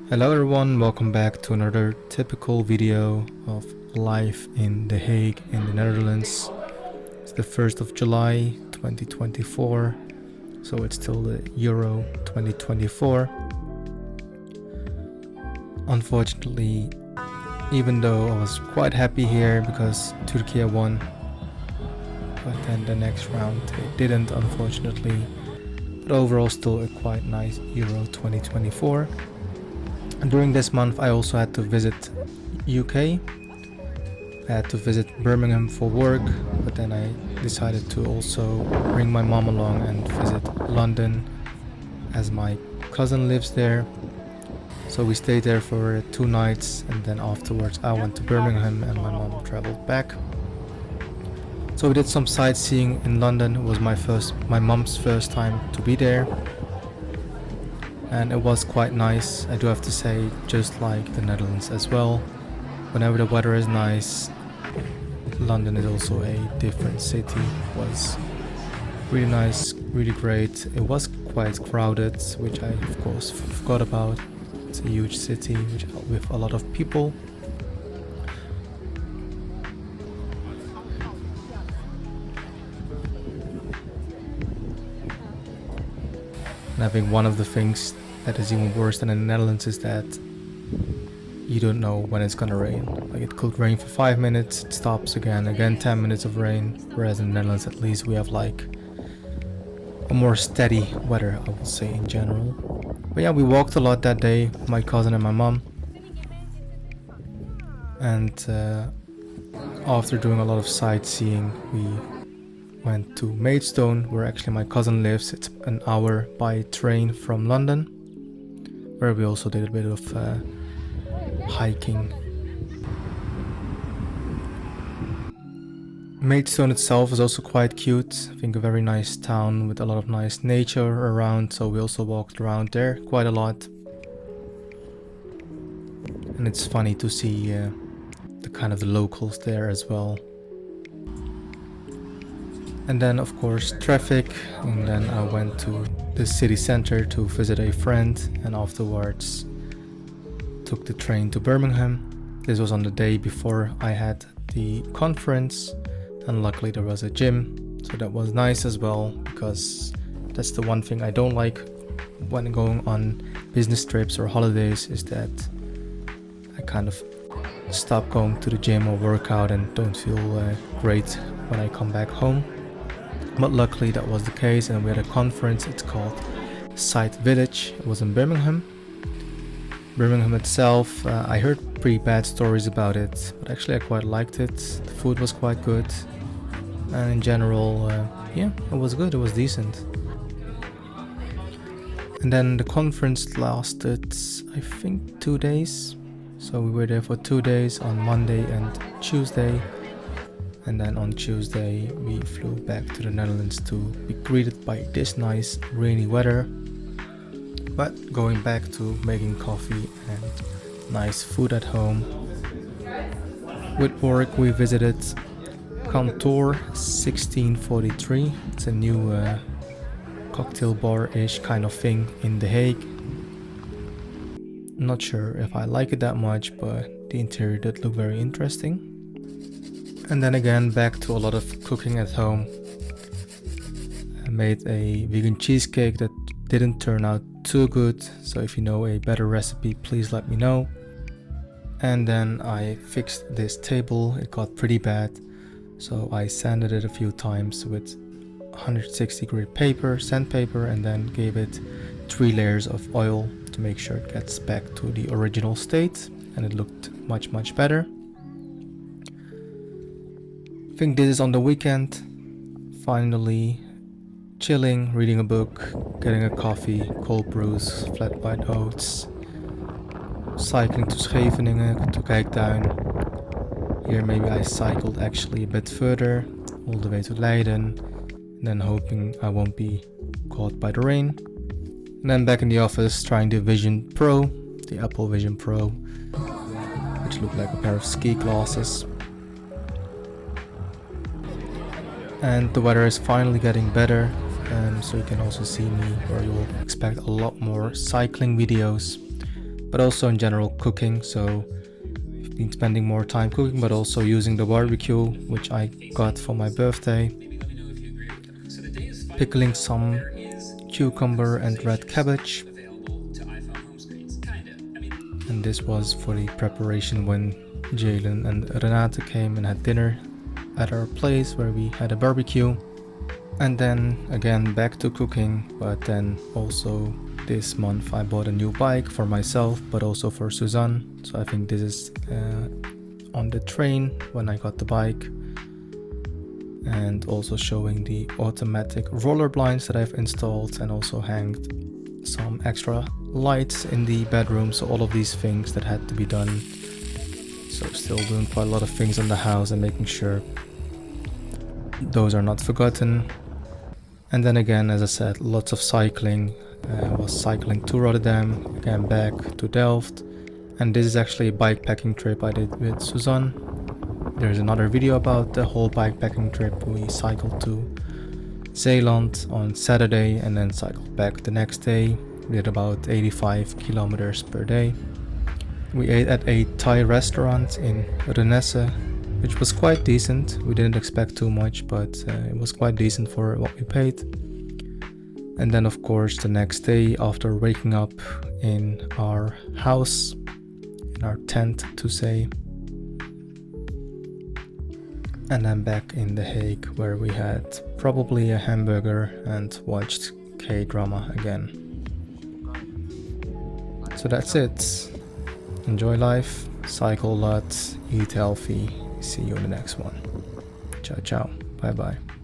Hello everyone, welcome back to another typical video of life in The Hague in the Netherlands. It's the 1st of July 2024, so it's still the Euro 2024. Unfortunately, even though I was quite happy here because Türkiye won, but then the next round it didn't, unfortunately. But overall still a quite nice Euro 2024. And during this month I also had to visit UK. I had to visit Birmingham for work, but then I decided to also bring my mom along and visit London as my cousin lives there. So we stayed there for 2 nights, and then afterwards I went to Birmingham and my mom traveled back. So we did some sightseeing in London. It was my mom's first time to be there. And it was quite nice, I do have to say, just like the Netherlands as well. Whenever the weather is nice, London is also a different city. It was really nice, really great. It was quite crowded, which I of course forgot about. It's a huge city with a lot of people. And I think one of the things that is even worse than in the Netherlands is that you don't know when it's gonna rain. Like, it could rain for 5 minutes, it stops again 10 minutes of rain. Whereas in the Netherlands, at least we have like a more steady weather, I would say, in general. But yeah, we walked a lot that day, my cousin and my mom. And after doing a lot of sightseeing, we went to Maidstone, where actually my cousin lives. It's an hour by train from London, where we also did a bit of hiking. Maidstone itself is also quite cute. I think a very nice town with a lot of nice nature around, so we also walked around there quite a lot. And it's funny to see the kind of the locals there as well. And then of course traffic, and then I went to the city center to visit a friend, and afterwards took the train to Birmingham. This was on the day before I had the conference, and luckily there was a gym, so that was nice as well, because that's the one thing I don't like when going on business trips or holidays, is that I kind of stop going to the gym or workout and don't feel great when I come back home. But luckily that was the case, and we had a conference. It's called Site Village. It was in Birmingham. Birmingham itself, I heard pretty bad stories about it, but actually I quite liked it. The food was quite good, and in general, yeah, it was good, it was decent. And then the conference lasted, I think, 2 days. So we were there for 2 days, on Monday and Tuesday. And then on Tuesday we flew back to the Netherlands to be greeted by this nice rainy weather. But going back to making coffee and nice food at home. With work we visited Kantoor 1643. It's a new cocktail bar-ish kind of thing in The Hague. Not sure if I like it that much, but the interior did look very interesting. And then again, back to a lot of cooking at home. I made a vegan cheesecake that didn't turn out too good, so if you know a better recipe, please let me know. And then I fixed this table. It got pretty bad, so I sanded it a few times with 160 grit paper, sandpaper, and then gave it 3 layers of oil to make sure it gets back to the original state, and it looked much better. I think this is on the weekend. Finally chilling, reading a book, getting a coffee, cold brews, flat white oats, cycling to Scheveningen, to Kijkduin. Here maybe I cycled actually a bit further, all the way to Leiden, and then hoping I won't be caught by the rain. And then back in the office trying the Vision Pro, the Apple Vision Pro, which looked like a pair of ski glasses. And the weather is finally getting better, so you can also see me, or you'll expect a lot more cycling videos. but also in general cooking. So we've been spending more time cooking, but also using the barbecue, which I got for my birthday. Pickling some cucumber and red cabbage. And this was for the preparation when Jalen and Renate came and had dinner at our place where we had a barbecue. And then again back to cooking, but then also this month I bought a new bike for myself, but also for Suzan. So I think this is on the train when I got the bike. And also showing the automatic roller blinds that I've installed, and also hanged some extra lights in the bedroom. So all of these things that had to be done. So still doing quite a lot of things in the house and making sure those are not forgotten. And then again, as I said, lots of cycling. I was cycling to Rotterdam, again back to Delft. And this is actually a bikepacking trip I did with Suzan. There's another video about the whole bikepacking trip. We cycled to Zeeland on Saturday and then cycled back the next day. We did about 85 kilometers per day. We ate at a Thai restaurant in Renesse, which was quite decent. We didn't expect too much, but it was quite decent for what we paid. And then of course the next day, after waking up in our house, in our tent to say, and then back in The Hague, where we had probably a hamburger and watched K-drama again. So that's it. Enjoy life, cycle a lot, eat healthy. See you in the next one. Ciao, ciao. Bye bye.